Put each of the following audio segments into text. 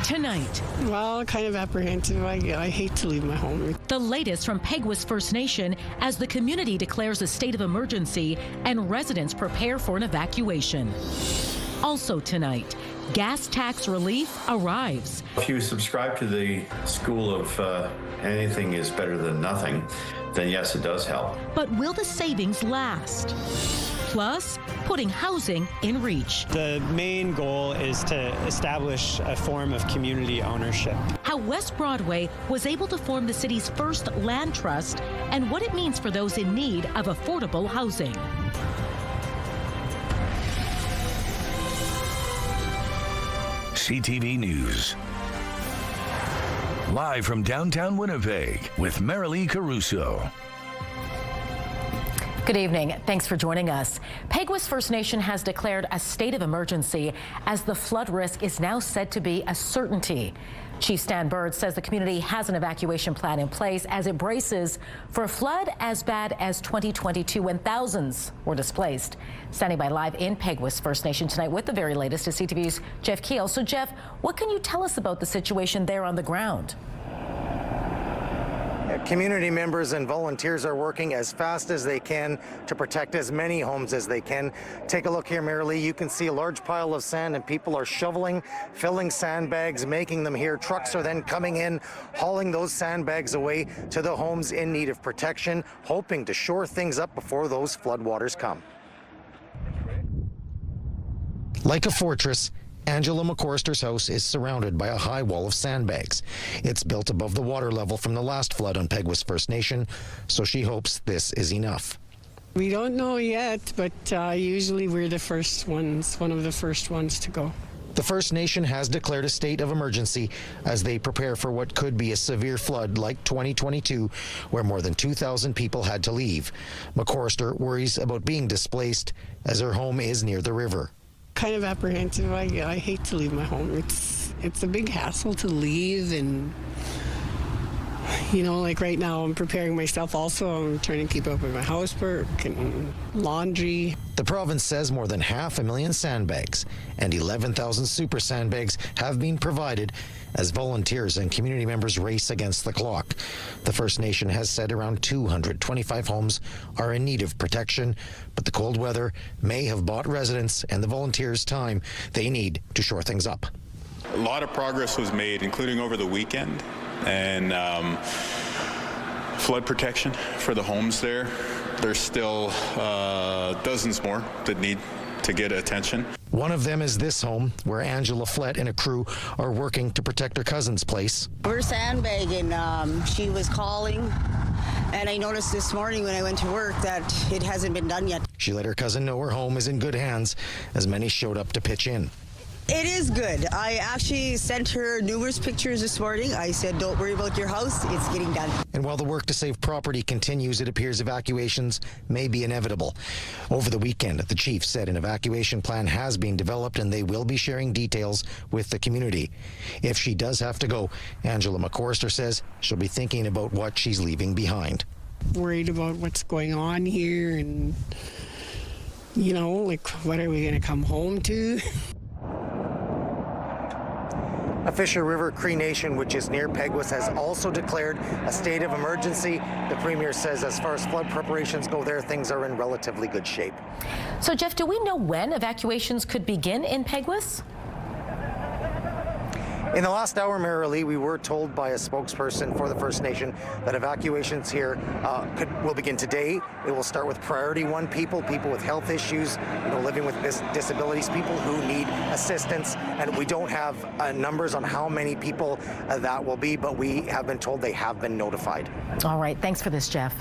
Tonight. Well, kind of apprehensive. I hate to leave my home. The latest from Peguis First Nation as the community declares a state of emergency and residents prepare for an evacuation. Also tonight, gas tax relief arrives. If you subscribe to the school of anything is better than nothing, then yes, it does help. But will the savings last? Plus, putting housing in reach. The main goal is to establish a form of community ownership. How West Broadway was able to form the city's first land trust and what it means for those in need of affordable housing. CTV News. Live from downtown Winnipeg with Marilee Caruso. Good evening. Thanks for joining us. Peguis First Nation has declared a state of emergency as the flood risk is now said to be a certainty. Chief Stan Bird says the community has an evacuation plan in place as it braces for a flood as bad as 2022 when thousands were displaced. Standing by live in Peguis First Nation tonight with the very latest is CTV's Jeff Keel. So Jeff, what can you tell us about the situation there on the ground? Community members and volunteers are working as fast as they can to protect as many homes as they can. Take a look here, Marilee. You can see a large pile of sand and people are shoveling, filling sandbags, making them here. Trucks are then coming in, hauling those sandbags away to the homes in need of protection, hoping to shore things up before those floodwaters come. Like a fortress, Angela McCorster's house is surrounded by a high wall of sandbags. It's built above the water level from the last flood on Peguis First Nation, so she hopes this is enough. We don't know yet, but usually we're the first ones, one of the first ones to go. The First Nation has declared a state of emergency as they prepare for what could be a severe flood like 2022, where more than 2,000 people had to leave. McCorster worries about being displaced as her home is near the river. Kind of apprehensive. I hate to leave my home. It's a big hassle to leave, and you know, like right now I'm preparing myself also. I'm trying to keep up with my housework and laundry. The province says more than 500,000 sandbags and 11,000 super sandbags have been provided as volunteers and community members race against the clock. The First Nation has said around 225 homes are in need of protection, but the cold weather may have bought residents and the volunteers time they need to shore things up. A lot of progress was made, including over the weekend, and flood protection for the homes there. There's still dozens more that need to get attention. One of them is this home, where Angela Flett and a crew are working to protect her cousin's place. We're sandbagging. She was calling, and I noticed this morning when I went to work that it hasn't been done yet. She let her cousin know her home is in good hands, as many showed up to pitch in. It is good. I actually sent her numerous pictures this morning. I said, don't worry about your house, it's getting done. And while the work to save property continues, it appears evacuations may be inevitable. Over the weekend, the chief said an evacuation plan has been developed and they will be sharing details with the community. If she does have to go, Angela McCorster says she'll be thinking about what she's leaving behind. Worried about what's going on here and, you know, like what are we going to come home to? A Fisher River Cree Nation, which is near Peguis, has also declared a state of emergency. The Premier says as far as flood preparations go there, things are in relatively good shape. So Jeff, do we know when evacuations could begin in Peguis? In the last hour, Marilee, we were told by a spokesperson for the First Nation that evacuations here will begin today. It will start with priority one people with health issues, living with disabilities, people who need assistance. And we don't have numbers on how many people that will be, but we have been told they have been notified. All right, thanks for this, Jeff.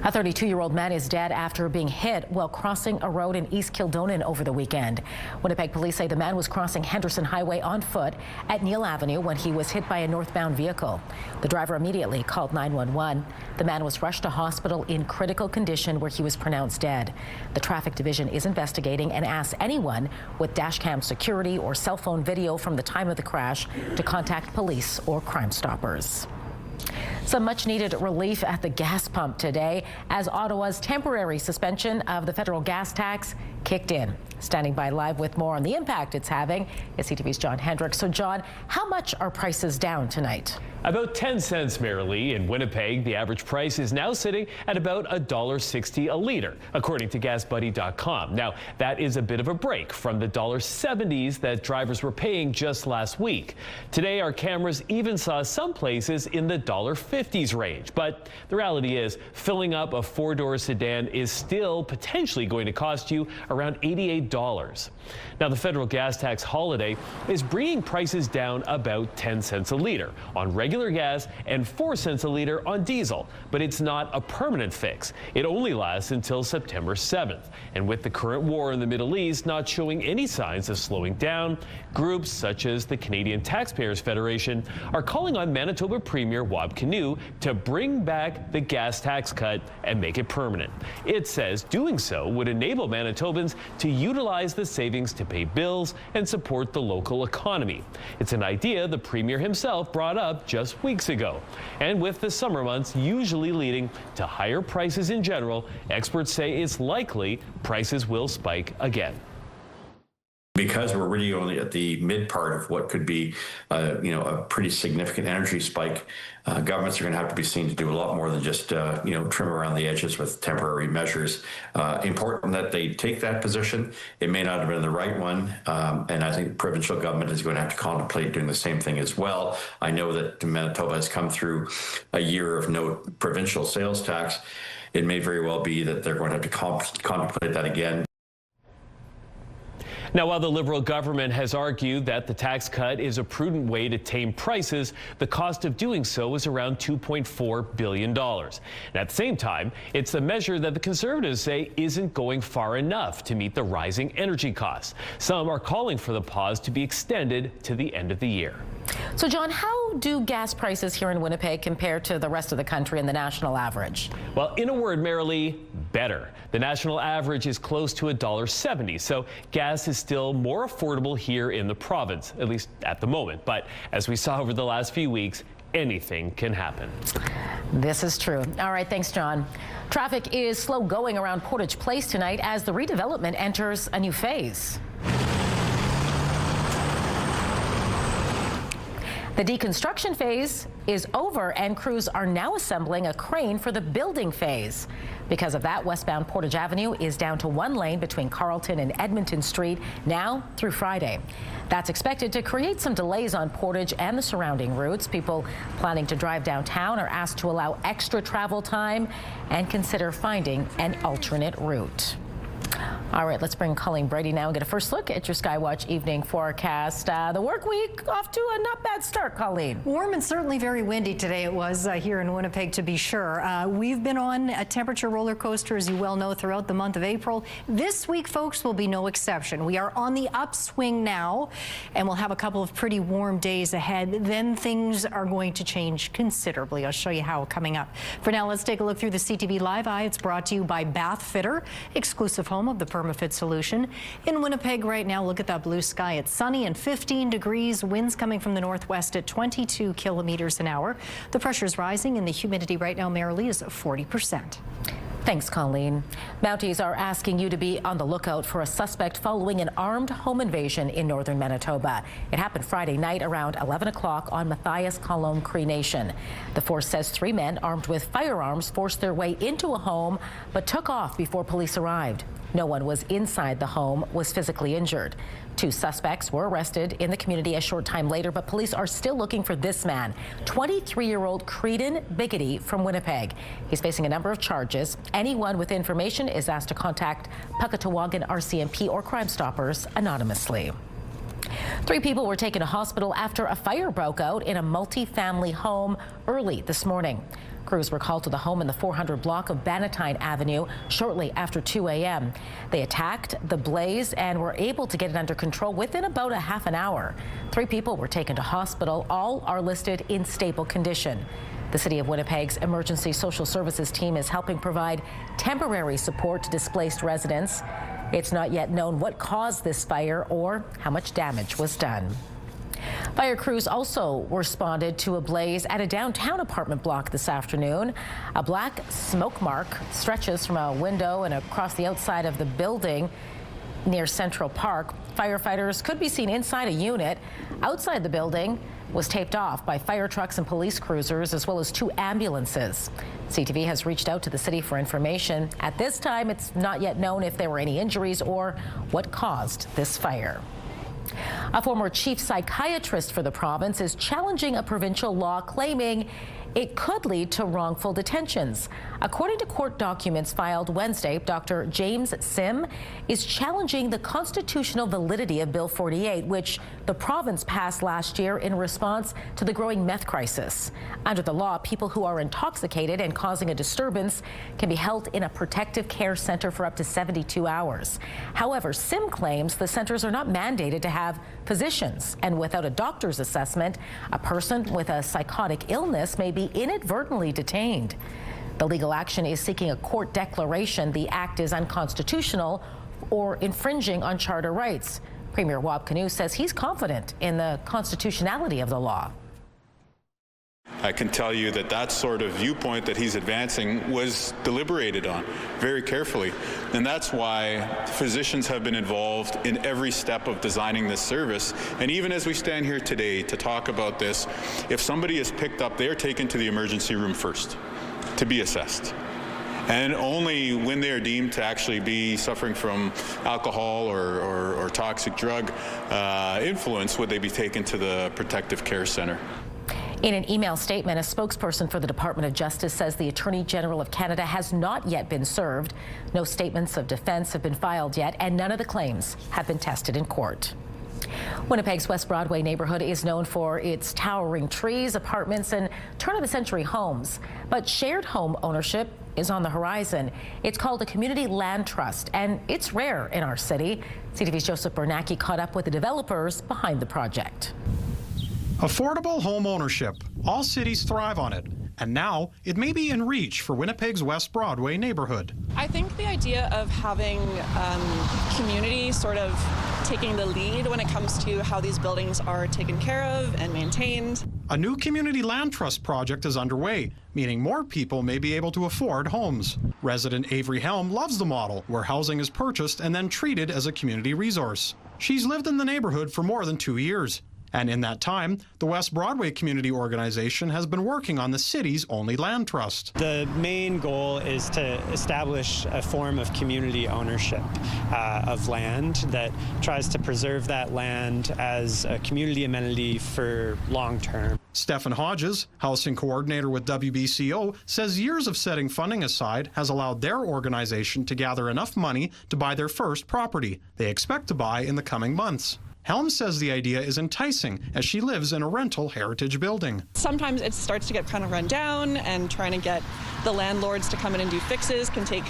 A 32-year-old man is dead after being hit while crossing a road in East Kildonan over the weekend. Winnipeg police say the man was crossing Henderson Highway on foot at Neil Avenue when he was hit by a northbound vehicle. The driver immediately called 911. The man was rushed to hospital in critical condition where he was pronounced dead. The traffic division is investigating and asks anyone with dashcam security or cell phone video from the time of the crash to contact police or Crime Stoppers. Some much-needed relief at the gas pump today as Ottawa's temporary suspension of the federal gas tax kicked in. Standing by live with more on the impact it's having is CTV's John Hendricks. So, John, how much are prices down tonight? About 10 cents, Marilee. In Winnipeg, the average price is now sitting at about $1.60 a litre, according to GasBuddy.com. Now, that is a bit of a break from the $1.70s that drivers were paying just last week. Today, our cameras even saw some places in the $1.50s range. But the reality is, filling up a four-door sedan is still potentially going to cost you around $88. Now, the federal gas tax holiday is bringing prices down about 10 cents a litre on regular gas and 4 cents a litre on diesel, but it's not a permanent fix. It only lasts until September 7th. And with the current war in the Middle East not showing any signs of slowing down, groups such as the Canadian Taxpayers Federation are calling on Manitoba Premier Wab Kinew to bring back the gas tax cut and make it permanent. It says doing so would enable Manitobans to utilize the savings to pay bills and support the local economy. It's an idea the Premier himself brought up just weeks ago. And with the summer months usually leading to higher prices in general, experts say it's likely prices will spike again. Because we're really only at the mid part of what could be, a pretty significant energy spike, governments are going to have to be seen to do a lot more than just, trim around the edges with temporary measures. Important that they take that position. It may not have been the right one, and I think the provincial government is going to have to contemplate doing the same thing as well. I know that Manitoba has come through a year of no provincial sales tax. It may very well be that they're going to have to contemplate that again. Now, while the Liberal government has argued that the tax cut is a prudent way to tame prices, the cost of doing so is around $2.4 billion. And at the same time, it's a measure that the Conservatives say isn't going far enough to meet the rising energy costs. Some are calling for the pause to be extended to the end of the year. So, John, how do gas prices here in Winnipeg compare to the rest of the country and the national average? Well, in a word, Marilee, better. The national average is close to $1.70, so gas is still more affordable here in the province, at least at the moment. But as we saw over the last few weeks, anything can happen. This is true. All right, thanks, John. Traffic is slow going around Portage Place tonight as the redevelopment enters a new phase. The deconstruction phase is over and crews are now assembling a crane for the building phase. Because of that, westbound Portage Avenue is down to one lane between Carleton and Edmonton Street now through Friday. That's expected to create some delays on Portage and the surrounding routes. People planning to drive downtown are asked to allow extra travel time and consider finding an alternate route. All right, let's bring Colleen Brady now and get a first look at your Skywatch evening forecast. The work week off to a not bad start, Colleen. Warm and certainly very windy today it was here in Winnipeg, to be sure. We've been on a temperature roller coaster, as you well know, throughout the month of April. This week, folks, will be no exception. We are on the upswing now, and we'll have a couple of pretty warm days ahead. Then things are going to change considerably. I'll show you how coming up. For now, let's take a look through the CTV Live Eye. It's brought to you by Bath Fitter, exclusive home of the Permafit solution. In Winnipeg right now, look at that blue sky. It's sunny and 15 degrees. Winds coming from the northwest at 22 kilometers an hour. The pressure's rising and the humidity right now, Marilee, is 40%. Thanks, Colleen. Mounties are asking you to be on the lookout for a suspect following an armed home invasion in northern Manitoba. It happened Friday night around 11 o'clock on Matthias Colomb Cree Nation. The force says 3 men armed with firearms forced their way into a home but took off before police arrived. No one was inside the home was physically injured. 2 suspects were arrested in the community a short time later, but police are still looking for this man, 23-year-old Creedon Bighill from Winnipeg. He's facing a number of charges. Anyone with information is asked to contact Puckatawagan RCMP or Crime Stoppers anonymously. 3 people were taken to hospital after a fire broke out in a multi-family home early this morning. Crews were called to the home in the 400 block of Bannatyne Avenue shortly after 2 a.m. They attacked the blaze and were able to get it under control within about a half an hour. 3 people were taken to hospital. All are listed in stable condition. The City of Winnipeg's Emergency Social Services team is helping provide temporary support to displaced residents. It's not yet known what caused this fire or how much damage was done. Fire crews also responded to a blaze at a downtown apartment block this afternoon. A black smoke mark stretches from a window and across the outside of the building. Near Central Park, firefighters could be seen inside a unit. Outside the building was taped off by fire trucks and police cruisers, as well as 2 ambulances. CTV has reached out to the city for information. At this time, it's not yet known if there were any injuries or what caused this fire. A former chief psychiatrist for the province is challenging a provincial law claiming it could lead to wrongful detentions. According to court documents filed Wednesday, Dr. James Sim is challenging the constitutional validity of Bill 48, which the province passed last year in response to the growing meth crisis. Under the law, people who are intoxicated and causing a disturbance can be held in a protective care center for up to 72 hours. However, Sim claims the centers are not mandated to have physicians, and without a doctor's assessment, a person with a psychotic illness may be inadvertently detained. The legal action is seeking a court declaration the act is unconstitutional or infringing on charter rights. Premier Wab Kinew says he's confident in the constitutionality of the law. I can tell you that that sort of viewpoint that he's advancing was deliberated on very carefully. And that's why physicians have been involved in every step of designing this service. And even as we stand here today to talk about this, if somebody is picked up, they're taken to the emergency room first to be assessed. And only when they are deemed to actually be suffering from alcohol or toxic drug influence would they be taken to the protective care center. In an email statement, a spokesperson for the Department of Justice says the Attorney General of Canada has not yet been served. No statements of defense have been filed yet, and none of the claims have been tested in court. Winnipeg's West Broadway neighborhood is known for its towering trees, apartments, and turn-of-the-century homes. But shared home ownership is on the horizon. It's called a community land trust, and it's rare in our city. CTV's Joseph Bernacki caught up with the developers behind the project. Affordable home ownership. All cities thrive on it. And now it may be in reach for Winnipeg's West Broadway neighborhood. I think the idea of having community sort of taking the lead when it comes to how these buildings are taken care of and maintained. A new community land trust project is underway, meaning more people may be able to afford homes. Resident Avery Helm loves the model, where housing is purchased and then treated as a community resource. She's lived in the neighborhood for more than 2 years. And in that time, the West Broadway Community Organization has been working on the city's only land trust. The main goal is to establish a form of community ownership of land that tries to preserve that land as a community amenity for long term. Stephen Hodges, housing coordinator with WBCO, says years of setting funding aside has allowed their organization to gather enough money to buy their first property. They expect to buy in the coming months. Helm says the idea is enticing as she lives in a rental heritage building. Sometimes it starts to get kind of run down, and trying to get the landlords to come in and do fixes can take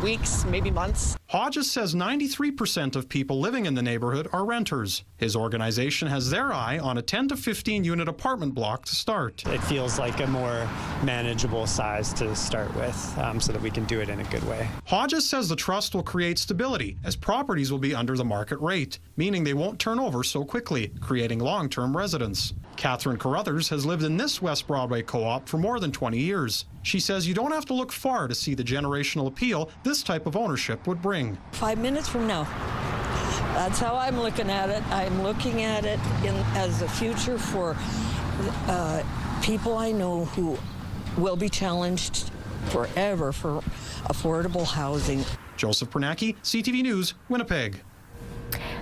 weeks, maybe months. Hodges says 93% of people living in the neighborhood are renters. His organization has their eye on a 10 to 15 unit apartment block to start. It feels like a more manageable size to start with so that we can do it in a good way. Hodges says the trust will create stability as properties will be under the market rate, meaning they won't turn over so quickly, creating long-term residents. Catherine Carruthers has lived in this West Broadway co-op for more than 20 years. She says you don't have to look far to see the generational appeal this type of ownership would bring. 5 minutes from now. That's how I'm looking at it. I'm looking at it as a future for people I know who will be challenged forever for affordable housing. Joseph Bernacki, CTV News, Winnipeg.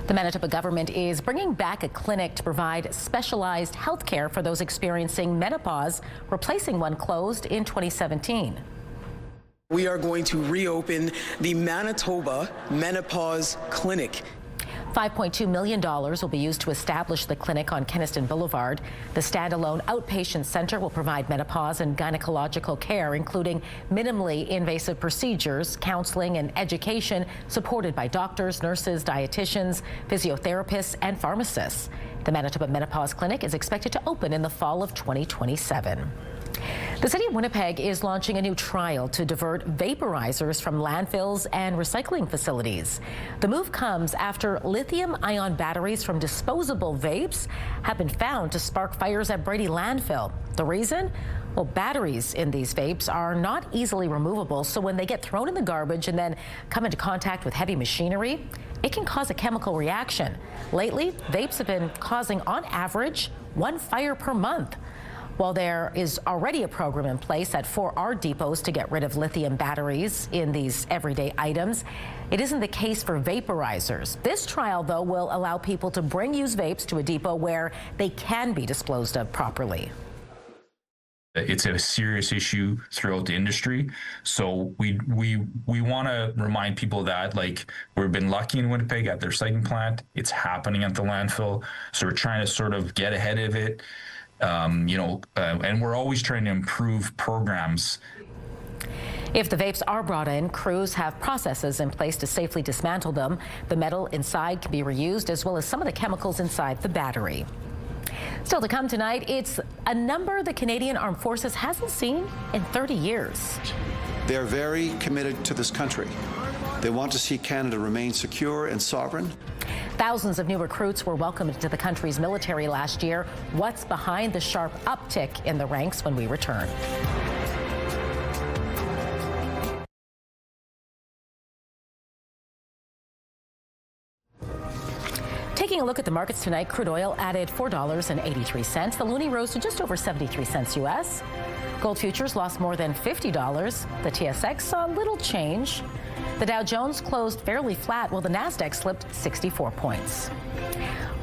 The Manitoba government is bringing back a clinic to provide specialized health care for those experiencing menopause, replacing one closed in 2017. We are going to reopen the Manitoba Menopause Clinic. $5.2 million will be used to establish the clinic on Kenniston Boulevard. The standalone outpatient center will provide menopause and gynecological care, including minimally invasive procedures, counseling, and education, supported by doctors, nurses, dietitians, physiotherapists, and pharmacists. The Manitoba Menopause Clinic is expected to open in the fall of 2027. The City of Winnipeg is launching a new trial to divert vaporizers from landfills and recycling facilities. The move comes after lithium-ion batteries from disposable vapes have been found to spark fires at Brady landfill. The reason? Well, batteries in these vapes are not easily removable, so when they get thrown in the garbage and then come into contact with heavy machinery, it can cause a chemical reaction. Lately, vapes have been causing, on average, 1 fire per month. While there is already a program in place at 4R depots to get rid of lithium batteries in these everyday items, it isn't the case for vaporizers. This trial, though, will allow people to bring used vapes to a depot where they can be disposed of properly. It's a serious issue throughout the industry. So we want to remind people that, like, we've been lucky in Winnipeg at their recycling plant. It's happening at the landfill. So we're trying to sort of get ahead of it. And we're always trying to improve programs. If the vapes are brought in, crews have processes in place to safely dismantle them. The metal inside can be reused, as well as some of the chemicals inside the battery. Still to come tonight, it's a number the Canadian Armed Forces hasn't seen in 30 years. They're very committed to this country. They want to see Canada remain secure and sovereign. Thousands of new recruits were welcomed into the country's military last year. What's behind the sharp uptick in the ranks when we return? Taking a look at the markets tonight, crude oil added $4.83. The loonie rose to just over 73 cents U.S. Gold futures lost more than $50. The TSX saw little change. The Dow Jones closed fairly flat, while the Nasdaq slipped 64 points.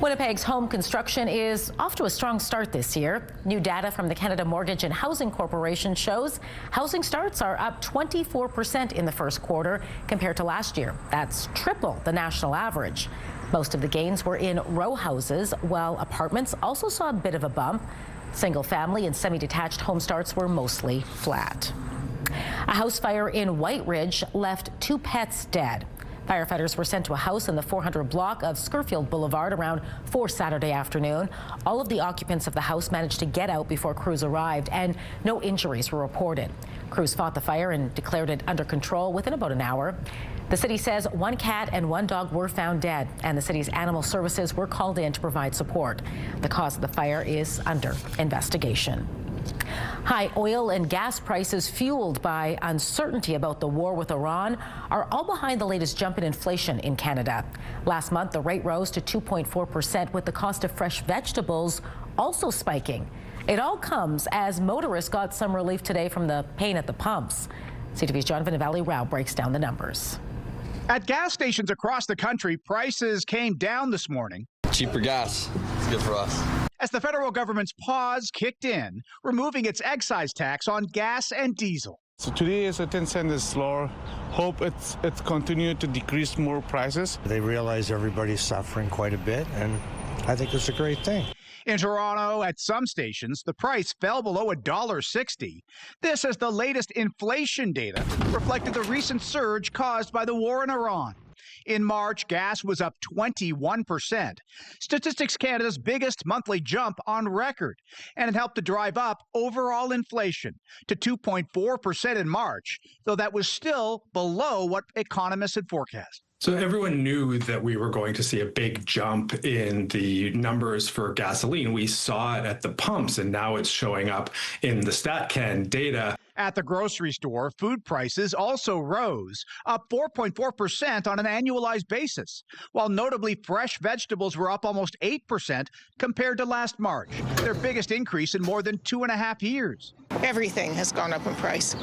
Winnipeg's home construction is off to a strong start this year. New data from the Canada Mortgage and Housing Corporation shows housing starts are up 24% in the first quarter compared to last year. That's triple the national average. Most of the gains were in row houses, while apartments also saw a bit of a bump. Single family and semi-detached home starts were mostly flat. A house fire in White Ridge left 2 pets dead. Firefighters were sent to a house in the 400 block of Scurfield Boulevard around 4 Saturday afternoon. All of the occupants of the house managed to get out before crews arrived, and no injuries were reported. Crews fought the fire and declared it under control within about an hour. The city says 1 cat and 1 dog were found dead, and the city's animal services were called in to provide support. The cause of the fire is under investigation. High oil and gas prices, fueled by uncertainty about the war with Iran, are all behind the latest jump in inflation in Canada. Last month, the rate rose to 2.4%, with the cost of fresh vegetables also spiking. It all comes as motorists got some relief today from the pain at the pumps. CTV's John Valley-Rao breaks down the numbers. At gas stations across the country, prices came down this morning. Cheaper gas. It's good for us. As the federal government's pause kicked in, removing its excise tax on gas and diesel. So today is a 10 cents lower. Hope it's continued to decrease more prices. They realize everybody's suffering quite a bit, and I think it's a great thing. In Toronto, at some stations, the price fell below $1.60. This is the latest inflation data, reflected the recent surge caused by the war in Iran. In March, gas was up 21%. Statistics Canada's biggest monthly jump on record, and it helped to drive up overall inflation to 2.4% in March, though that was still below what economists had forecast. So everyone knew that we were going to see a big jump in the numbers for gasoline. We saw it at the pumps, and now it's showing up in the StatCan data. At the grocery store, food prices also rose, up 4.4% on an annualized basis, while notably fresh vegetables were up almost 8% compared to last March, their biggest increase in more than 2.5 years. Everything has gone up in price.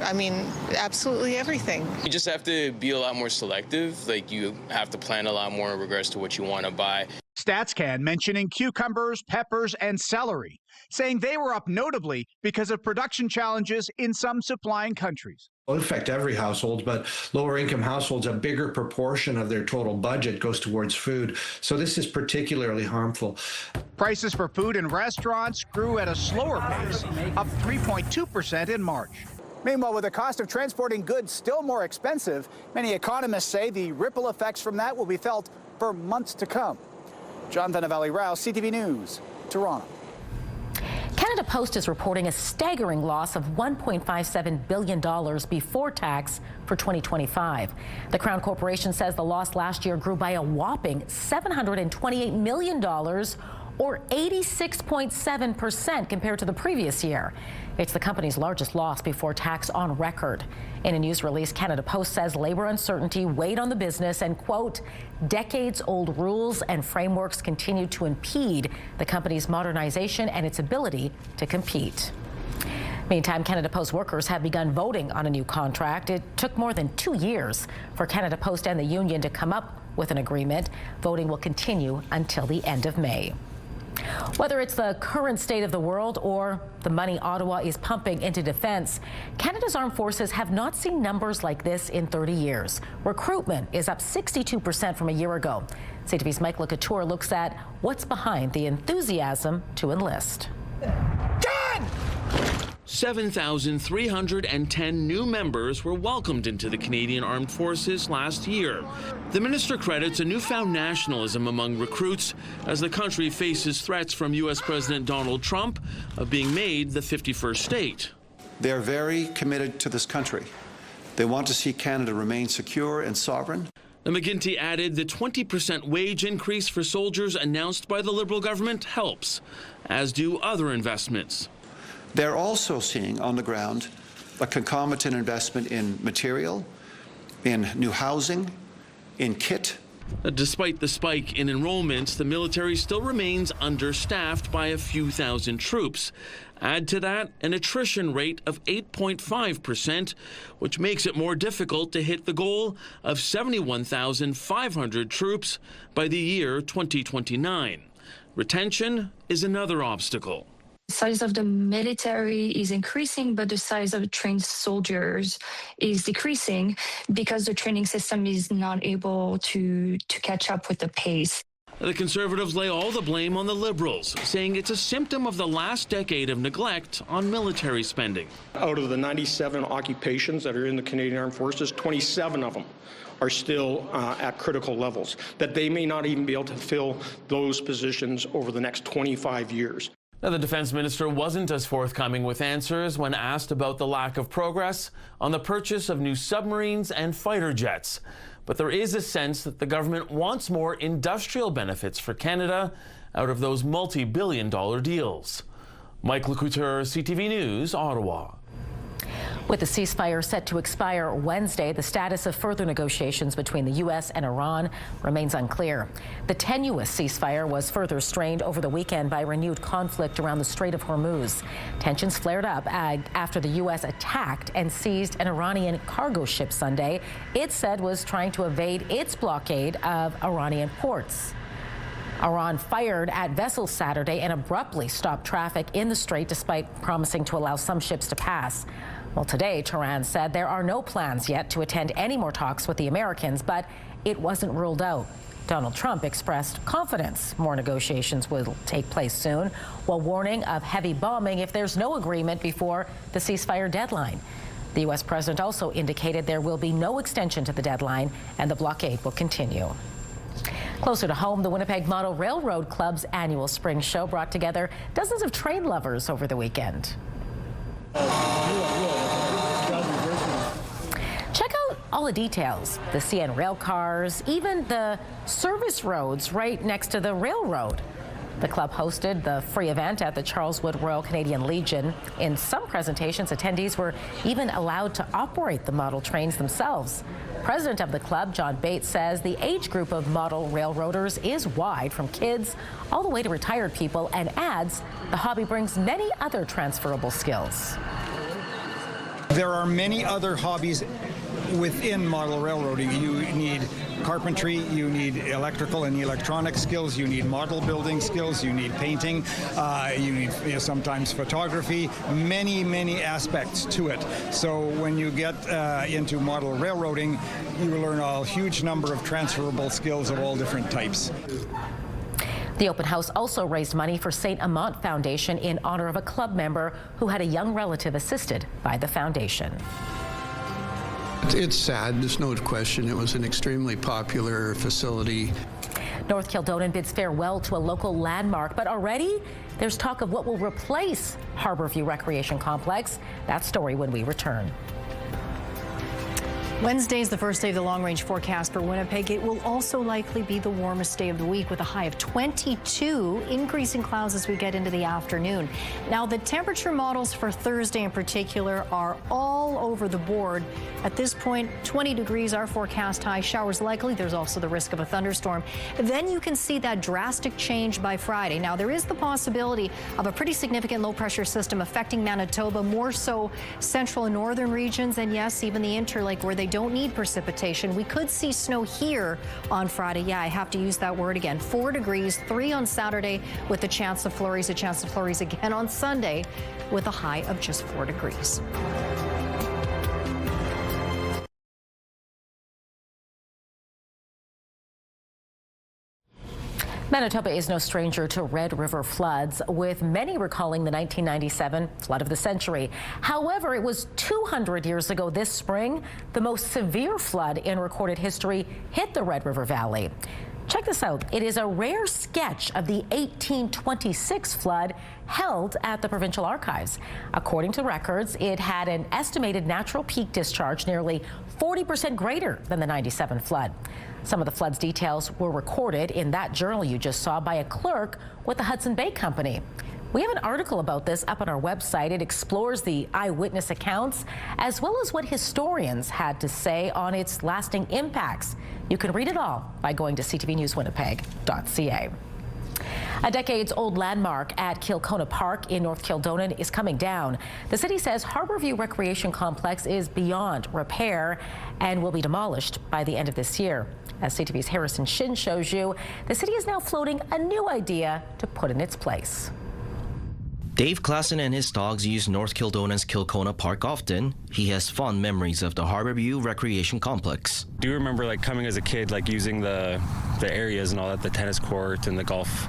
I mean, absolutely everything. You just have to be a lot more selective. Like, you have to plan a lot more in regards to what you want to buy. StatsCan mentioning cucumbers, peppers, and celery, saying they were up notably because of production challenges in some supplying countries. It will affect every household, but lower income households, a bigger proportion of their total budget goes towards food. So this is particularly harmful. Prices for food in restaurants grew at a slower pace, up 3.2% in March. Meanwhile, with the cost of transporting goods still more expensive, many economists say the ripple effects from that will be felt for months to come. John Valley-Rao, CTV News, Toronto. Canada Post is reporting a staggering loss of $1.57 billion before tax for 2025. The Crown Corporation says the loss last year grew by a whopping $728 million, or 86.7% compared to the previous year. It's the company's largest loss before tax on record. In a news release, Canada Post says labor uncertainty weighed on the business and, quote, decades-old rules and frameworks continue to impede the company's modernization and its ability to compete. Meantime, Canada Post workers have begun voting on a new contract. It took more than 2 years for Canada Post and the union to come up with an agreement. Voting will continue until the end of May. Whether it's the current state of the world or the money Ottawa is pumping into defense, Canada's armed forces have not seen numbers like this in 30 years. Recruitment is up 62% from a year ago. CTV's Mike Locatour looks at what's behind the enthusiasm to enlist. 7,310 new members were welcomed into the Canadian Armed Forces last year. The minister credits a newfound nationalism among recruits as the country faces threats from U.S. President Donald Trump of being made the 51st state. They're very committed to this country. They want to see Canada remain secure and sovereign. The McGuinty added the 20% wage increase for soldiers announced by the Liberal government helps, as do other investments. They're also seeing on the ground a concomitant investment in material, in new housing, in kit. Despite the spike in enrollments, the military still remains understaffed by a few thousand troops. Add to that an attrition rate of 8.5%, which makes it more difficult to hit the goal of 71,500 troops by the year 2029. Retention is another obstacle. The size of the military is increasing, but the size of trained soldiers is decreasing because the training system is not able to catch up with the pace. The Conservatives lay all the blame on the Liberals, saying it's a symptom of the last decade of neglect on military spending. Out of the 97 occupations that are in the Canadian Armed Forces, 27 of them are still at critical levels, that they may not even be able to fill those positions over the next 25 years. Now, the defense minister wasn't as forthcoming with answers when asked about the lack of progress on the purchase of new submarines and fighter jets. But there is a sense that the government wants more industrial benefits for Canada out of those multi-billion-dollar deals. Mike Locouture, CTV News, Ottawa. With the ceasefire set to expire Wednesday, the status of further negotiations between the U.S. and Iran remains unclear. The tenuous ceasefire was further strained over the weekend by renewed conflict around the Strait of Hormuz. Tensions flared up after the U.S. attacked and seized an Iranian cargo ship Sunday. It said was trying to evade its blockade of Iranian ports. Iran fired at vessels Saturday and abruptly stopped traffic in the strait despite promising to allow some ships to pass. Well, today, Tehran said there are no plans yet to attend any more talks with the Americans, but it wasn't ruled out. Donald Trump expressed confidence more negotiations will take place soon, while warning of heavy bombing if there's no agreement before the ceasefire deadline. The U.S. president also indicated there will be no extension to the deadline and the blockade will continue. Closer to home, the Winnipeg Model Railroad Club's annual spring show brought together dozens of train lovers over the weekend. Check out all the details, the CN rail cars, even the service roads right next to the railroad. The club hosted the free event at the Charleswood Royal Canadian Legion. In some presentations, attendees were even allowed to operate the model trains themselves. President of the club, John Bates, says the age group of model railroaders is wide, from kids all the way to retired people, and adds the hobby brings many other transferable skills. There are many other hobbies within model railroading. You need carpentry, you need electrical and electronic skills, you need model building skills, you need painting, you need sometimes photography, many aspects to it. So when you get into model railroading, you will learn a huge number of transferable skills of all different types. The open house also raised money for St. Amant Foundation in honor of a club member who had a young relative assisted by the foundation. It's sad, there's no question. It was an extremely popular facility. North Kildonan bids farewell to a local landmark, but already there's talk of what will replace Harborview Recreation Complex. That story when we return. Wednesday is the first day of the long-range forecast for Winnipeg. It will also likely be the warmest day of the week with a high of 22, increasing clouds as we get into the afternoon. Now, the temperature models for Thursday in particular are all over the board. At this point, 20 degrees, our forecast high. Showers likely. There's also the risk of a thunderstorm. Then you can see that drastic change by Friday. Now, there is the possibility of a pretty significant low-pressure system affecting Manitoba, more so central and northern regions, and yes, even the Interlake where they don't need precipitation. We could see snow here on Friday. Yeah, I have to use that word again. 4 degrees, 3 on Saturday with a chance of flurries again on Sunday with a high of just 4 degrees. Manitoba is no stranger to Red River floods, with many recalling the 1997 flood of the century. However, it was 200 years ago this spring, the most severe flood in recorded history hit the Red River Valley. Check this out. It is a rare sketch of the 1826 flood held at the Provincial Archives. According to records, it had an estimated natural peak discharge nearly 40% greater than the 97 flood. Some of the flood's details were recorded in that journal you just saw by a clerk with the Hudson Bay Company. We have an article about this up on our website. It explores the eyewitness accounts as well as what historians had to say on its lasting impacts. You can read it all by going to ctvnewswinnipeg.ca. A decades-old landmark at Kilcona Park in North Kildonan is coming down. The city says Harborview Recreation Complex is beyond repair and will be demolished by the end of this year. As CTV's Harrison Shin shows you, the city is now floating a new idea to put in its place. Dave Klassen and his dogs use North Kildonan's Kilcona Park often. He has fond memories of the Harborview Recreation Complex. Do you remember coming as a kid, using the areas and all that, the tennis court and the golf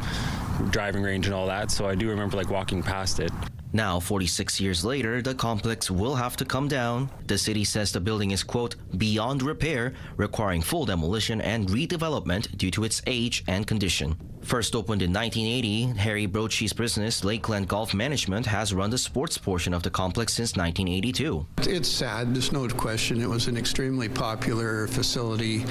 driving range and all that? So I do remember walking past it. Now, 46 years later, the complex will have to come down. The city says the building is, quote, beyond repair, requiring full demolition and redevelopment due to its age and condition. First opened in 1980, Harry Brochi's business, Lakeland Golf Management, has run the sports portion of the complex since 1982. It's sad, there's no question. It was an extremely popular facility.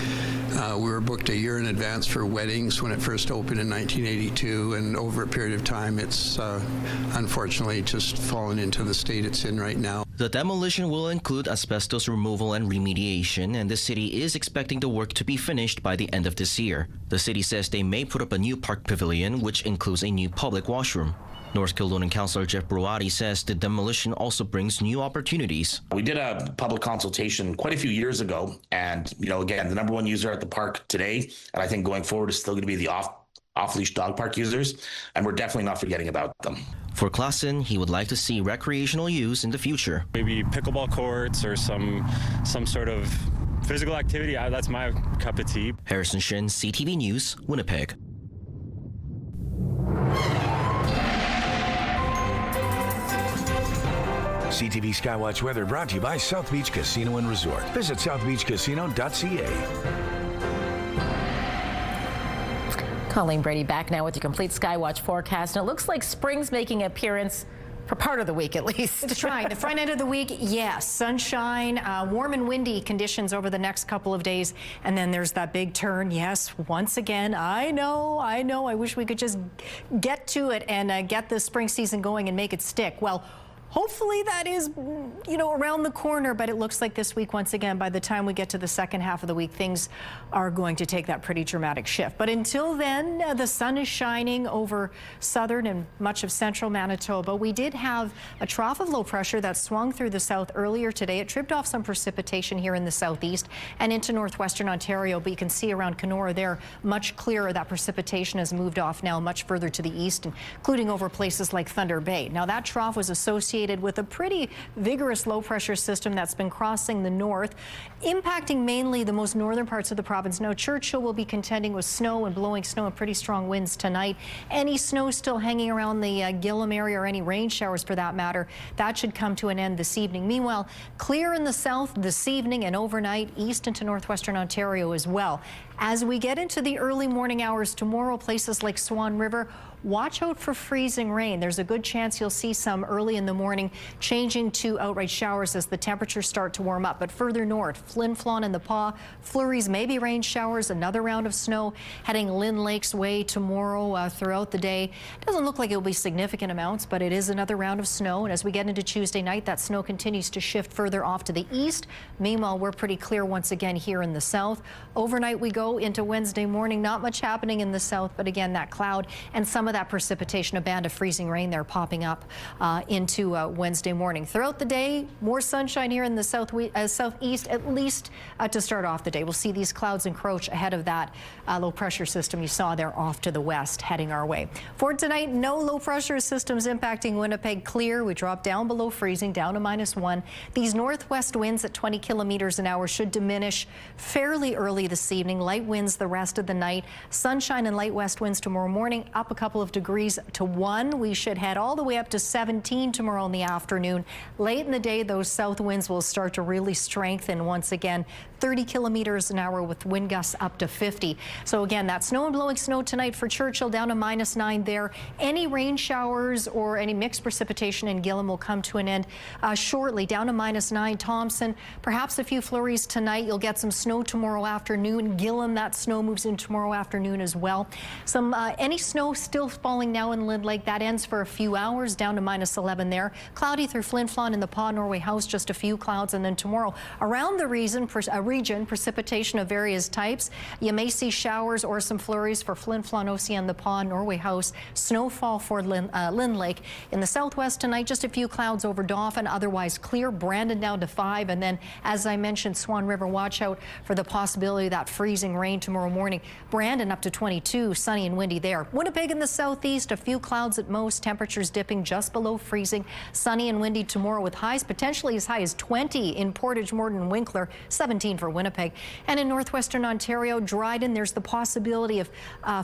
We were booked a year in advance for weddings when it first opened in 1982, and over a period of time, it's unfortunately just fallen into the state it's in right now. The demolition will include asbestos removal and remediation, and the city is expecting the work to be finished by the end of this year. The city says they may put up a new park pavilion, which includes a new public washroom. North Kildonan Councillor Jeff Bruati says the demolition also brings new opportunities. We did a public consultation quite a few years ago, and again, the number one user at the park today, and I think going forward is still going to be the off-leash dog park users, and we're definitely not forgetting about them. For Klassen, he would like to see recreational use in the future. Maybe pickleball courts or some sort of physical activity. That's my cup of tea. Harrison Shin, CTV News, Winnipeg. CTV Skywatch weather brought to you by South Beach Casino and Resort. Visit southbeachcasino.ca. Colleen Brady back now with your complete Skywatch forecast. And it looks like spring's making an appearance for part of the week, at least. It's trying. The front end of the week, yes, sunshine, warm and windy conditions over the next couple of days. And then there's that big turn. Yes, once again, I know. I wish we could just get to it and get the spring season going and make it stick. Well, hopefully that is, around the corner, but it looks like this week, once again, by the time we get to the second half of the week, things are going to take that pretty dramatic shift. But until then, the sun is shining over southern and much of central Manitoba. We did have a trough of low pressure that swung through the south earlier today. It tripped off some precipitation here in the southeast and into northwestern Ontario, but you can see around Kenora there, much clearer. That precipitation has moved off now much further to the east, including over places like Thunder Bay. Now, that trough was associated with a pretty vigorous low pressure system that's been crossing the north, impacting mainly the most northern parts of the province. Now, Churchill will be contending with snow and blowing snow and pretty strong winds tonight. Any snow still hanging around the Gillam area, or any rain showers for that matter, that should come to an end this evening. Meanwhile, clear in the south this evening and overnight, east into northwestern Ontario as well. As we get into the early morning hours tomorrow, places like Swan River, watch out for freezing rain. There's a good chance you'll see some early in the morning, changing to outright showers as the temperatures start to warm up. But further north, Flin Flon and the Pas, flurries, maybe rain showers, another round of snow heading Lynn Lake's way tomorrow throughout the day. Doesn't look like it will be significant amounts, but it is another round of snow. And as we get into Tuesday night, that snow continues to shift further off to the east. Meanwhile, we're pretty clear once again here in the south. Overnight we go into Wednesday morning. Not much happening in the south, but again, that cloud and some of that precipitation, a band of freezing rain there popping up into Wednesday morning. Throughout the day, more sunshine here in the southeast, at least to start off the day. We'll see these clouds encroach ahead of that low pressure system you saw there off to the west heading our way. For tonight, no low pressure systems impacting Winnipeg. Clear. We drop down below freezing, down to -1. These northwest winds at 20 kilometers an hour should diminish fairly early this evening. Light winds the rest of the night. Sunshine and light west winds tomorrow morning, up a couple of degrees to 1. We should head all the way up to 17 tomorrow in the afternoon. Late in the day, those south winds will start to really strengthen once again. 30 kilometers an hour with wind gusts up to 50. So again, that snow and blowing snow tonight for Churchill, down to -9 there. Any rain showers or any mixed precipitation in Gillam will come to an end shortly, down to -9. Thompson, perhaps a few flurries tonight. You'll get some snow tomorrow afternoon. Gillam, that snow moves in tomorrow afternoon as well. Any snow still falling now in Lynn Lake. That ends for a few hours, down to -11 there. Cloudy through Flin Flon and the Pas, Norway House, just a few clouds. And then tomorrow, around the region, precipitation of various types. You may see showers or some flurries for Flin Flon, Ocean, the Pas, Norway House. Snowfall for Lynn Lake. In the southwest tonight, just a few clouds over Dauphin, otherwise clear. Brandon down to 5. And then, as I mentioned, Swan River, watch out for the possibility of that freezing rain tomorrow morning. Brandon up to 22, sunny and windy there. Winnipeg in the southeast, a few clouds at most, temperatures dipping just below freezing. Sunny and windy tomorrow with highs potentially as high as 20 in Portage, Morden, Winkler, 17 for Winnipeg. And in northwestern Ontario, Dryden, there's the possibility of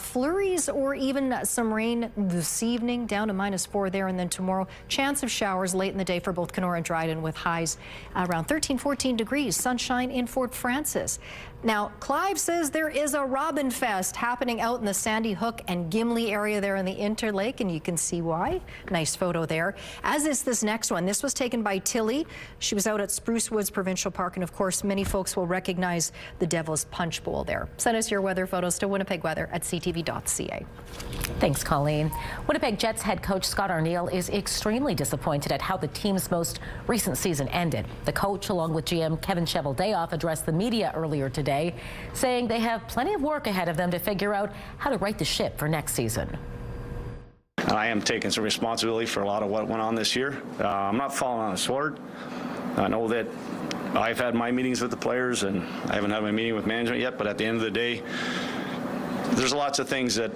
flurries or even some rain this evening, down to -4 there. And then tomorrow, chance of showers late in the day for both Kenora and Dryden with highs around 13, 14 degrees. Sunshine in Fort Francis. Now, Clive says there is a Robin Fest happening out in the Sandy Hook and Gimli area there in the Interlake, and you can see why. Nice photo there. As is this next one. This was taken by Tilly. She was out at Spruce Woods Provincial Park, and of course, many folks will recognize the Devil's Punch Bowl there. Send us your weather photos to winnipegweather@ctv.ca. Thanks, Colleen. Winnipeg Jets head coach Scott Arniel is extremely disappointed at how the team's most recent season ended. The coach, along with GM Kevin Cheveldayoff, addressed the media earlier today, saying they have plenty of work ahead of them to figure out how to right the ship for next season. I am taking some responsibility for a lot of what went on this year. I'm not falling on a sword. I know that I've had my meetings with the players, and I haven't had my meeting with management yet, but at the end of the day, there's lots of things that,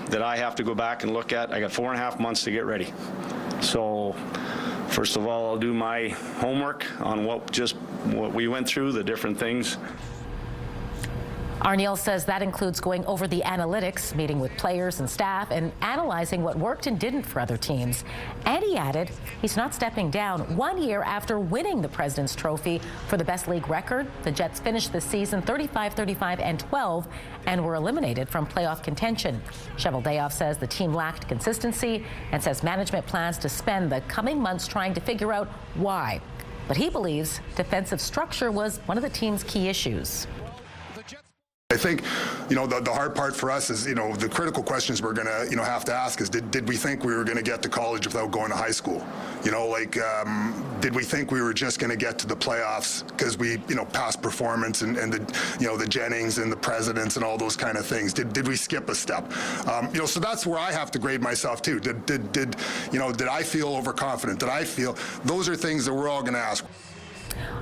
that I have to go back and look at. I got 4.5 months to get ready. So first of all, I'll do my homework on what we went through, the different things. Arniel says that includes going over the analytics, meeting with players and staff, and analyzing what worked and didn't for other teams. And he added he's not stepping down 1 year after winning the President's Trophy for the best league record. The Jets finished the season 35, 35, and 12 and were eliminated from playoff contention. Cheveldayoff says the team lacked consistency and says management plans to spend the coming months trying to figure out why. But he believes defensive structure was one of the team's key issues. I think, the hard part for us is, the critical questions we're going to, have to ask is, did we think we were going to get to college without going to high school? Did we think we were just going to get to the playoffs because we, past performance and the Jennings and the Presidents and all those kind of things? Did we skip a step? So that's where I have to grade myself too. Did I feel overconfident? Did I feel? Those are things that we're all going to ask.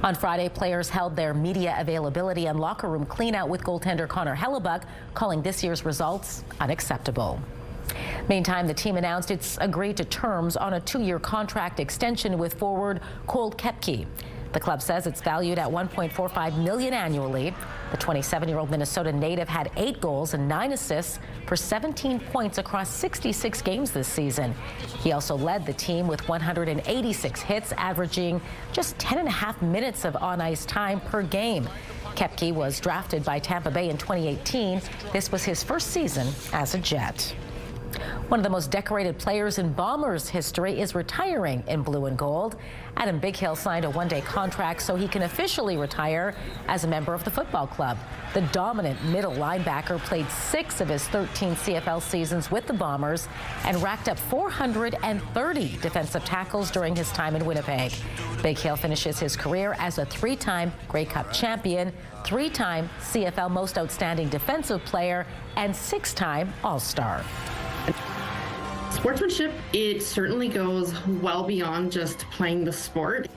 On Friday, players held their media availability and locker room cleanout with goaltender Connor Hellebuck, calling this year's results unacceptable. Meantime, the team announced it's agreed to terms on a 2-year contract extension with forward Cole Koepke. The club says it's valued at $1.45 million annually. The 27-year-old Minnesota native had 8 goals and 9 assists for 17 points across 66 games this season. He also led the team with 186 hits, averaging just 10.5 minutes of on-ice time per game. Koepke was drafted by Tampa Bay in 2018. This was his first season as a Jet. One of the most decorated players in Bombers history is retiring in blue and gold. Adam Bighill signed a one-day contract so he can officially retire as a member of the football club. The dominant middle linebacker played 6 of his 13 CFL seasons with the Bombers and racked up 430 defensive tackles during his time in Winnipeg. Bighill finishes his career as a 3-time Grey Cup champion, 3-time CFL Most Outstanding Defensive Player, and 6-time All-Star. Sportsmanship, it certainly goes well beyond just playing the sport.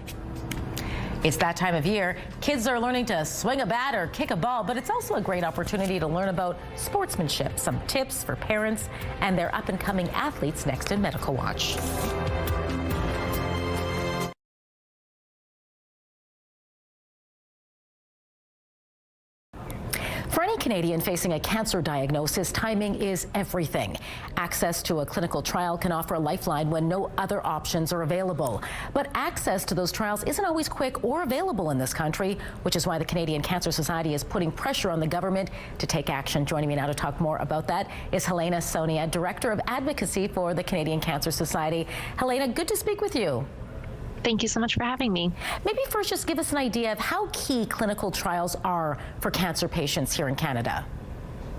It's that time of year. Kids are learning to swing a bat or kick a ball, but it's also a great opportunity to learn about sportsmanship, some tips for parents and their up-and-coming athletes next in Medical Watch. For any Canadian facing a cancer diagnosis, timing is everything. Access to a clinical trial can offer a lifeline when no other options are available. But access to those trials isn't always quick or available in this country, which is why the Canadian Cancer Society is putting pressure on the government to take action. Joining me now to talk more about that is Helena Sonia, Director of Advocacy for the Canadian Cancer Society. Helena, good to speak with you. Thank you so much for having me. Maybe first just give us an idea of how key clinical trials are for cancer patients here in Canada.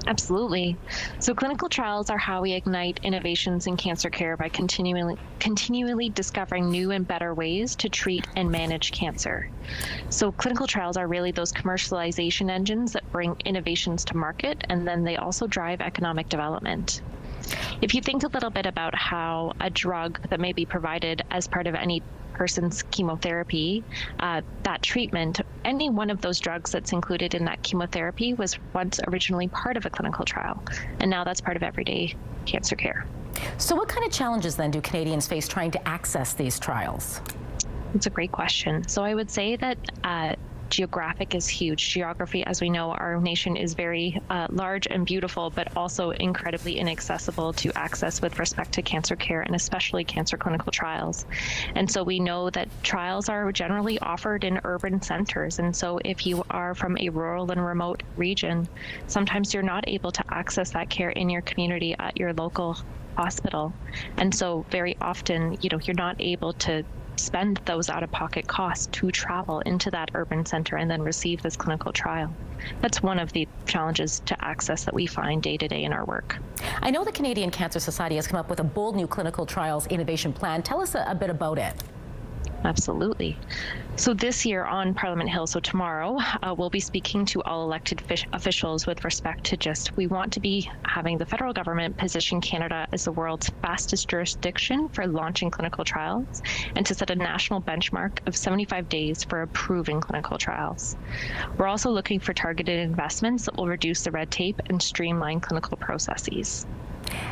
Absolutely. So clinical trials are how we ignite innovations in cancer care by continually discovering new and better ways to treat and manage cancer. So clinical trials are really those commercialization engines that bring innovations to market, and then they also drive economic development. If you think a little bit about how a drug that may be provided as part of any person's chemotherapy, that treatment, any one of those drugs that's included in that chemotherapy was once originally part of a clinical trial, and now that's part of everyday cancer care. So what kind of challenges then do Canadians face trying to access these trials? It's a great question. So I would say that geographic is huge. Geography, as we know, our nation is very large and beautiful, but also incredibly inaccessible to access with respect to cancer care and especially cancer clinical trials. And so we know that trials are generally offered in urban centers. And so if you are from a rural and remote region, sometimes you're not able to access that care in your community at your local hospital. And so very often, you're not able to spend those out-of-pocket costs to travel into that urban center and then receive this clinical trial. That's one of the challenges to access that we find day to day in our work. I know the Canadian Cancer Society has come up with a bold new clinical trials innovation plan. Tell us a bit about it. Absolutely. So this year on Parliament Hill, so tomorrow, we'll be speaking to all elected officials with respect to we want to be having the federal government position Canada as the world's fastest jurisdiction for launching clinical trials and to set a national benchmark of 75 days for approving clinical trials. We're also looking for targeted investments that will reduce the red tape and streamline clinical processes.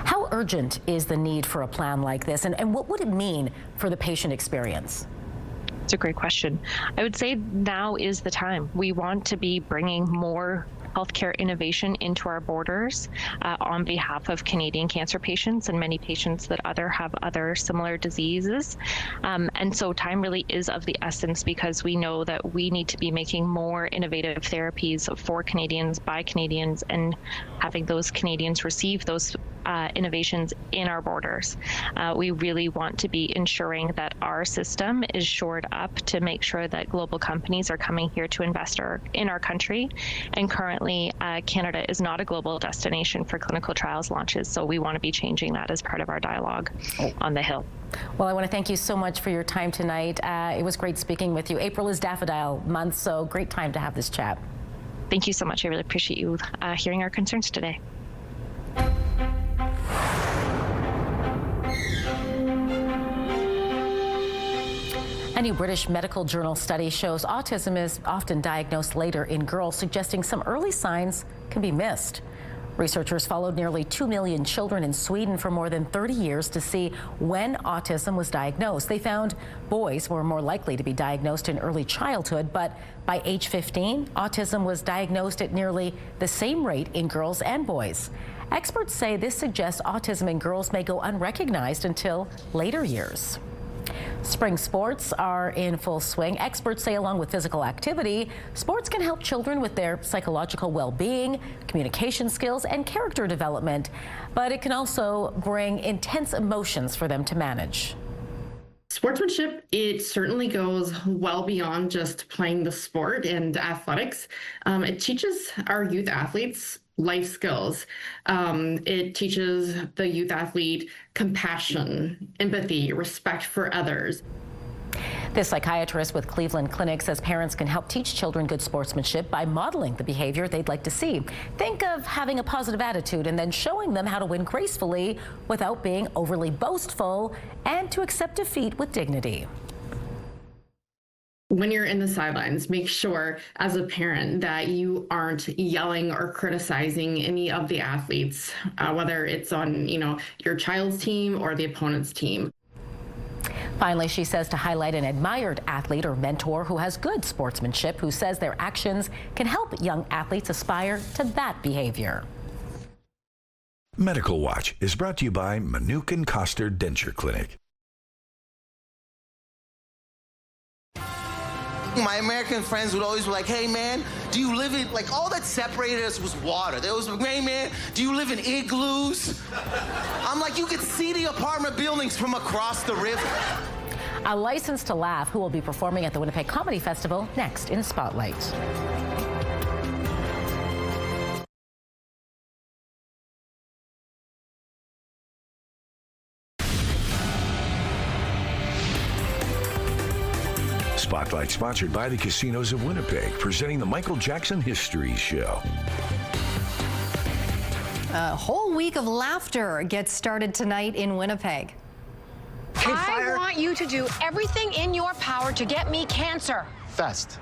How urgent is the need for a plan like this, and what would it mean for the patient experience? It's a great question. I would say now is the time. We want to be bringing more healthcare innovation into our borders on behalf of Canadian cancer patients and many patients that have other similar diseases. And so time really is of the essence because we know that we need to be making more innovative therapies for Canadians by Canadians and having those Canadians receive those innovations in our borders. We really want to be ensuring that our system is shored up to make sure that global companies are coming here to invest in our country. And currently, Canada is not a global destination for clinical trials launches, so we want to be changing that as part of our dialogue on the Hill. Well, I want to thank you so much for your time tonight. It was great speaking with you. April is Daffodil Month, so great time to have this chat. Thank you so much. I really appreciate you hearing our concerns today. A new British medical journal study shows autism is often diagnosed later in girls, suggesting some early signs can be missed. Researchers followed nearly 2 million children in Sweden for more than 30 years to see when autism was diagnosed. They found boys were more likely to be diagnosed in early childhood, but by age 15, autism was diagnosed at nearly the same rate in girls and boys. Experts say this suggests autism in girls may go unrecognized until later years. Spring sports are in full swing. Experts say along with physical activity, sports can help children with their psychological well-being, communication skills, and character development. But it can also bring intense emotions for them to manage. Sportsmanship, it certainly goes well beyond just playing the sport and athletics. It teaches our youth athletes life skills. It teaches the youth athlete compassion, empathy, respect for others. This psychiatrist with Cleveland Clinic says parents can help teach children good sportsmanship by modeling the behavior they'd like to see. Think of having a positive attitude and then showing them how to win gracefully without being overly boastful and to accept defeat with dignity. When you're in the sidelines, make sure as a parent that you aren't yelling or criticizing any of the athletes, whether it's on, your child's team or the opponent's team. Finally, she says to highlight an admired athlete or mentor who has good sportsmanship, who says their actions can help young athletes aspire to that behavior. Medical Watch is brought to you by Manuke and Coster Denture Clinic. My American friends would always be like, hey man, do you live in, like all that separated us was water. They always be like, hey man, do you live in igloos? I'm like, you could see the apartment buildings from across the river. A License to Laugh, who will be performing at the Winnipeg Comedy Festival next in Spotlight. Spotlight sponsored by the Casinos of Winnipeg, presenting the Michael Jackson History Show. A whole week of laughter gets started tonight in Winnipeg. I want you to do everything in your power to get me cancer. Fast.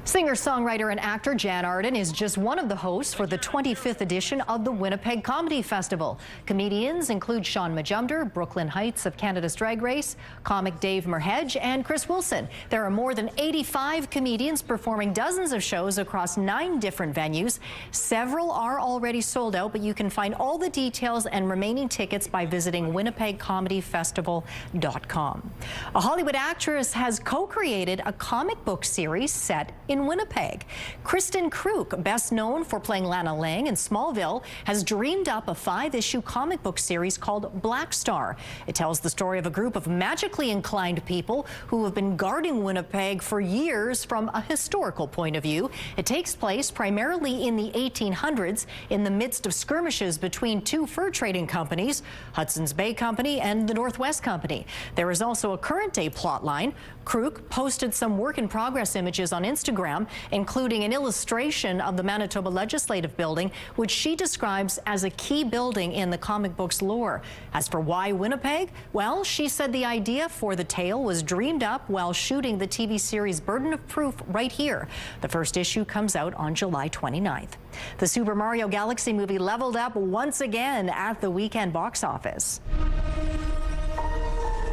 Singer-songwriter and actor Jan Arden is just one of the hosts for the 25th edition of the Winnipeg Comedy Festival. Comedians include Sean Majumder, Brooklyn Heights of Canada's Drag Race, comic Dave Merhedge, and Chris Wilson. There are more than 85 comedians performing dozens of shows across 9 different venues. Several are already sold out, but you can find all the details and remaining tickets by visiting winnipegcomedyfestival.com. A Hollywood actress has co-created a comic book series set in Winnipeg. Kristen Kruk, best known for playing Lana Lang in Smallville, has dreamed up a 5-issue comic book series called Black Star. It tells the story of a group of magically inclined people who have been guarding Winnipeg for years from a historical point of view. It takes place primarily in the 1800s in the midst of skirmishes between 2 fur trading companies, Hudson's Bay Company and the Northwest Company. There is also a current-day plotline. Kruk posted some work-in-progress images on Instagram, including an illustration of the Manitoba Legislative Building, which she describes as a key building in the comic book's lore. As for why Winnipeg? Well, she said the idea for the tale was dreamed up while shooting the TV series Burden of Proof right here. The first issue comes out on July 29th. The Super Mario Galaxy movie leveled up once again at the weekend box office.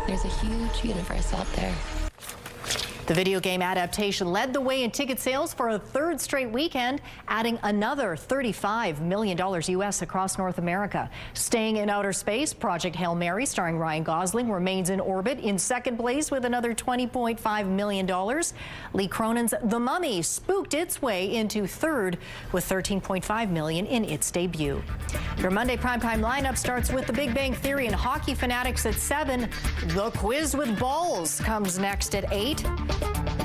There's a huge universe out there. The video game adaptation led the way in ticket sales for a 3rd straight weekend, adding another $35 million U.S. across North America. Staying in outer space, Project Hail Mary, starring Ryan Gosling, remains in orbit in 2nd place with another $20.5 million. Lee Cronin's The Mummy spooked its way into 3rd with $13.5 million in its debut. Your Monday primetime lineup starts with The Big Bang Theory and Hockey Fanatics at 7. The Quiz with Balls comes next at 8.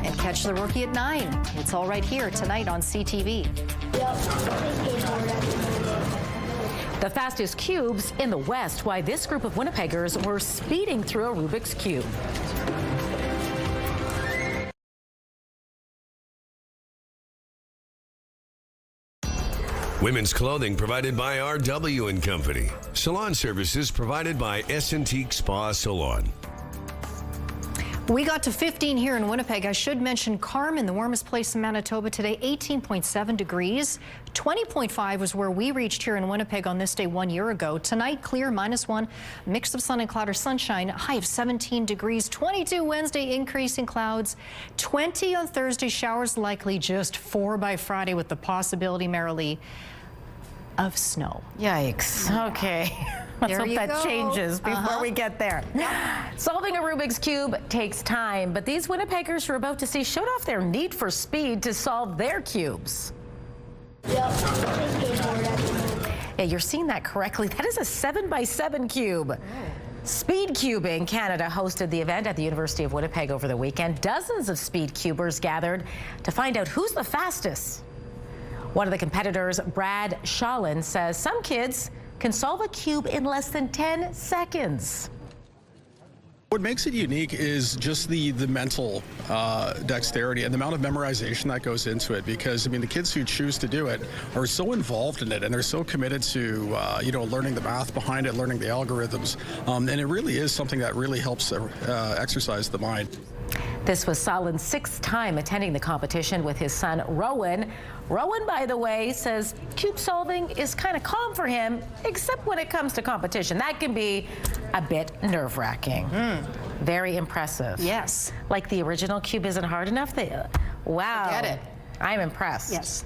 And Catch the Rookie at 9. It's all right here tonight on CTV. The fastest cubes in the West, why this group of Winnipeggers were speeding through a Rubik's Cube. Women's clothing provided by RW & Company. Salon services provided by S&T Spa Salon. We got to 15 here in Winnipeg. I should mention Carmen, the warmest place in Manitoba today, 18.7 degrees. 20.5 was where we reached here in Winnipeg on this day 1 year ago. Tonight, clear, -1, mix of sun and cloud or sunshine, high of 17 degrees. 22 Wednesday, increasing clouds. 20 on Thursday, showers likely. Just 4 by Friday with the possibility, merrily, of snow. Yikes. Okay. Let's hope that changes before we get there. Yep. Solving a Rubik's Cube takes time, but these Winnipeggers we're about to see showed off their need for speed to solve their cubes. Yeah, you're seeing that correctly. That is a 7x7 cube. Speed Cubing Canada hosted the event at the University of Winnipeg over the weekend. Dozens of speed cubers gathered to find out who's the fastest. One of the competitors, Brad Shalin, says some kids can solve a cube in less than 10 seconds. What makes it unique is just the mental dexterity and the amount of memorization that goes into it, because I mean the kids who choose to do it are so involved in it and they're so committed to learning the math behind it, learning the algorithms, and it really is something that really helps exercise the mind. This was Salin's 6th time attending the competition with his son Rowan. Rowan, by the way, says cube solving is kind of calm for him, except when it comes to competition. That can be a bit nerve-wracking. Very impressive. Yes. Like the original cube isn't hard enough? Wow. Get it. I'm impressed. Yes.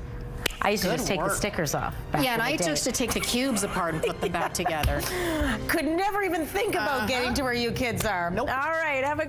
I used to just take the stickers off. Yeah, and I used to take the cubes apart and put them back together. Could never even think about getting to where you kids are. Nope. All right, have a